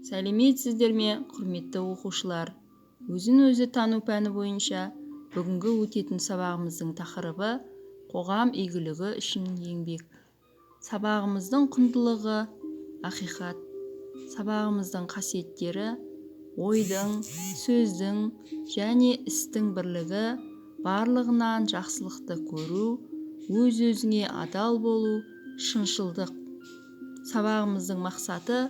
Сәлеметсіздер ме, құрметті оқушылар? Өзін-өзі тану пәні бойынша бүгінгі өтетін сабағымыздың тақырыбы қоғам игілігі үшін еңбек. Сабағымыздың құндылығы ақиқат. Сабағымыздың қасиеттері ойдың, сөздің және істің бірлігі, барлығынан жақсылықты көру, өз-өзіңе адал болу, шыншылдық. Сабағымыздың мақсаты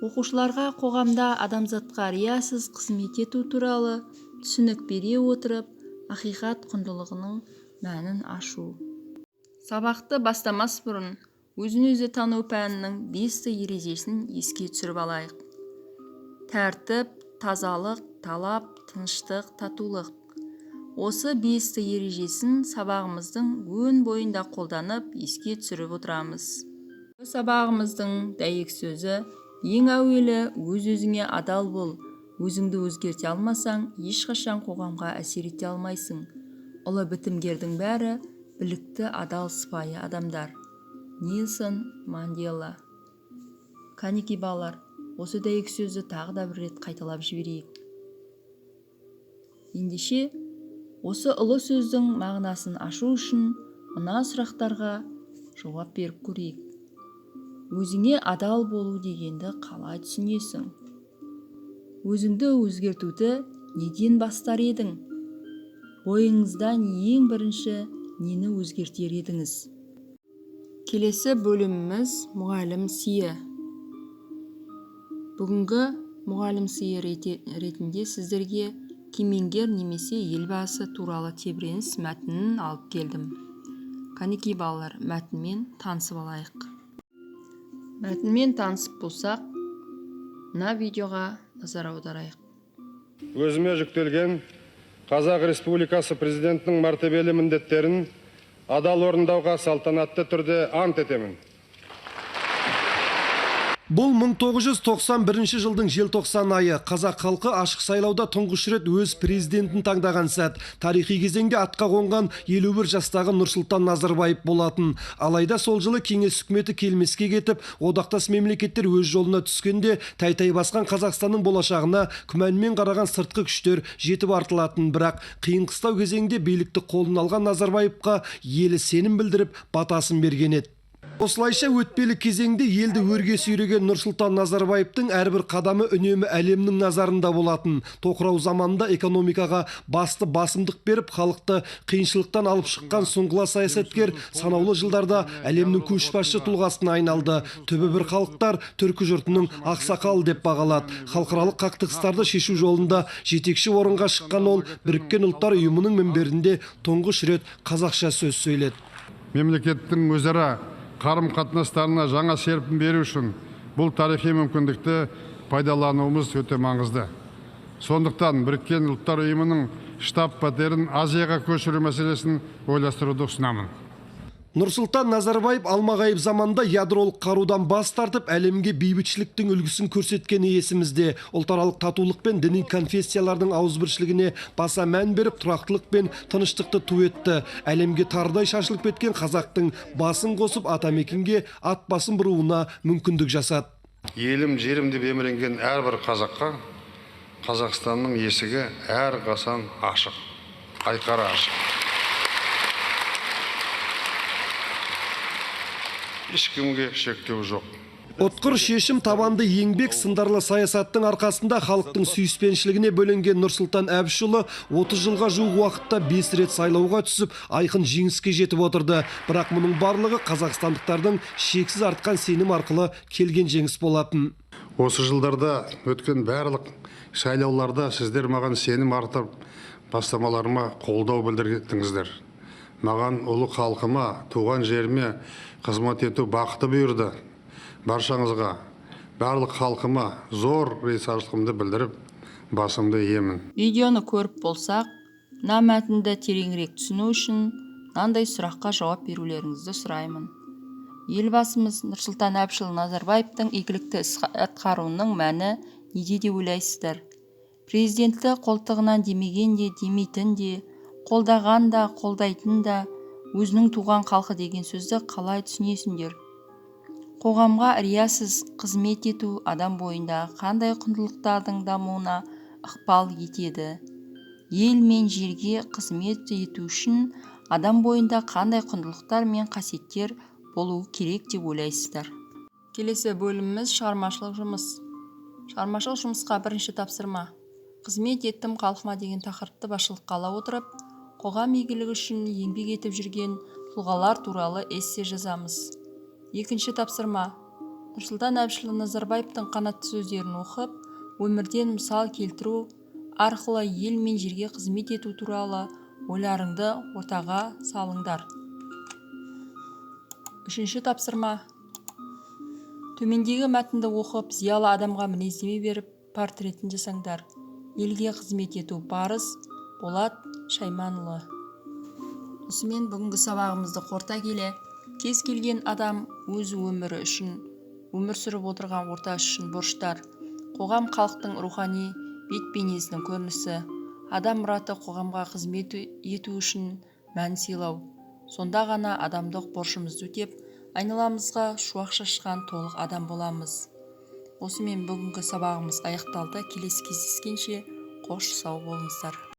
оқушыларға қоғамда адамзатқа риясыз қызмет ету туралы түсінік бере отырып, ақиқат құндылығының мәнін ашу. Сабақты бастамас бұрын өзін-өзі тану пәнінің 5 ережесін еске түсіріп алайық. Тәртіп, тазалық, талап, тыныштық, татулық. Осы 5 ережесін сабағымыздың өн бойында қолданып еске түсіріп отырамыз. Сабағымыздың дәйек сөзі: ең әуелі өз-өзіңе адал бол. Өзіңді өзгерте алмасаң, ешқашан қоғамға әсер ете алмайсың. Ұлы бітімгердің бәрі білікті, адал, сыпайы адамдар. Нельсон Мандела. Кәнеки балалар, осы дәйек сөзді тағы да бір рет қайталап жіберейік. Ендеше, осы ұлы сөздің мағынасын ашу үшін мына сұрақтарға жауап беріп көрейік. Өзіңе адал болу дегенді қалай түсінесің? Өзіңді өзгертуді неден бастар едің? Бойыңыздан ең бірінші нені өзгертер едіңіз? Келесі бөліміміз мұғалім сыйы. Бүгінгі мұғалім сыйы ретінде сіздерге кемеңгер немесе елбасы туралы тебіреніс мәтінін алып келдім. Кәнеки балалар, мәтінмен танысып алайық. Мәтінмен танысып болсақ, мына видеоға назар аударайық. Өзіме жүктелген Қазақ Республикасы президентінің мәртебелі міндеттерін адал орындауға салтанатты түрде ант етемін. Бұл 1991 жылдың желтоқсан айы. Қазақ халқы ашық сайлауда тұңғыш рет өз президентін таңдаған сәт. Тарихи кезеңде атқа қонған 51 жастағы Нұрсұлтан Назарбаев болатын. Алайда сол жылы кеңес үкіметі келмеске кетіп, одақтас мемлекеттер өз жолына түскенде, тәй-тәй басқан Қазақстанның болашағына күмәнмен қараған сыртқы күштер жетіп артылатын. Бірақ қиын қыстау кезеңде билікті қолына алған Назарбаевқа елі сенім білдіріп, батасын берген еді. Осылайша өтпелі кезеңде елді өрге сүйреген Нұрсұлтан Назарбаевтың әрбір қадамы үнемі әлемнің назарында болатын. Тоқырау заманында экономикаға басымдық беріп, халықты қиыншылықтан алып шыққан сұңғыла саясаткер санаулы жылдарда әлемнің көшбасшы тұлғасына айналды. Түбі бір халықтар түркі жұртының ақсақалы деп бағалады. Халықаралық қақтығыстарды шешу жолында жетекші орынға шыққан ол Біріккен ұлттар ұйымының мінберінде тұңғыш рет қазақша сөз сөйледі. Мемлекеттің өзара қарым-қатынастарына жаңа серпін беру үшін бұл тарихи мүмкіндікті пайдалануымыз өте маңызды. Сондықтан Біріккен ұлттар ұйымының штаб-пәтерін Азияға көшіру мәселесін ойластыруды ұсынамын. Нұрсұлтан Назарбаев алмағайып заманда ядролық қарудан бас тартып, әлемге бейбітшіліктің үлгісін көрсеткені есімізде. Ұлтаралық татулық пен діни конфессиялардың ауызбіршілігіне баса мән беріп, тұрақтылық пен тыныштықты ту етті. Әлемге тардай шашылып кеткен қазақтың басын қосып, атамекенге ат басын бұруына мүмкіндік жасады. Елім, жерім деп еміренген әрбір қазаққа Қазақстанның есігі әр қасан ашық, айқара ашық. Ешкімге шектеу жоқ. Отқыр шешім, табанды еңбек, сындарлы саясаттың арқасында халықтың сүйіспеншілігіне бөленген Нұрсұлтан Әбішұлы 30 жылға жуық уақытта 5 рет сайлауға түсіп, айқын жеңіске жетіп отырды. Бірақ мұның барлығы қазақстандықтардың шексіз артқан сенім арқылы келген жеңіс болатын. Осы жылдарда өткен барлық сайлауларда сіздер маған сенім артып, бастамаларыма қолдау білдірдіңіздер. Маған ұлы халқыма, туған жеріме қызмет ету бақыты бұйырды. Баршаңызға, барлық халқыма зор ризашылығымды білдіріп, басымды иемін. Видеоны көріп болсақ, мына мәтінді тереңірек түсіну үшін мынандай сұраққа жауап берулеріңізді сұраймын. Елбасымыз Нұрсұлтан Әбішұлы Назарбаевтың игілікті іс атқаруының мәні неде деп ойлайсыздар? Президентті қолтығынан демеген де, демейтін де, қолдаған да, қолдайтын да өзінің туған халқы деген сөзді қалай түсінесіңдер? Қоғамға риясыз қызмет ету адам бойында қандай құндылықтардың дамуына ықпал етеді? Ел мен жерге қызмет ету үшін адам бойында қандай құндылықтар мен қасиеттер болуы керек деп ойлайсыздар? Келесі бөліміміз шығармашылық жұмыс. Шығармашылық жұмысқа бірінші тапсырма. Қызмет еттім халқыма деген тақырыпты басшылыққа ала отырып, қоғам игілігі үшін еңбек етіп жүрген тұлғалар туралы эссе жазамыз. Екінші тапсырма. Нұрсұлтан Әбішұлы Назарбаевтың қанатты сөздерін оқып, өмірден мысал келтіру арқылы ел мен жерге қызмет ету туралы ойларыңды ортаға салыңдар. Үшінші тапсырма. Төмендегі мәтінді оқып, зиялы адамға мінездеме беріп, портретін жасаңдар. Елге қызмет ету парыз. Болат Шайманұлы. Осымен бүгінгі сабағымызды қорыта келе, кез келген адам өз өмірі үшін, өмір сүріп отырған ортасы үшін борыштар. Қоғам халықтың рухани бет-бейнесінің көрінісі. Адам мұраты қоғамға қызмет ету үшін мән сыйлау. Сонда ғана адамдық борышымызды өтеп, айналамызға шуақ шашқан толық адам боламыз. Осымен бүгінгі сабағымыз аяқталды. Келесі кездескенше қош сау болыңыздар.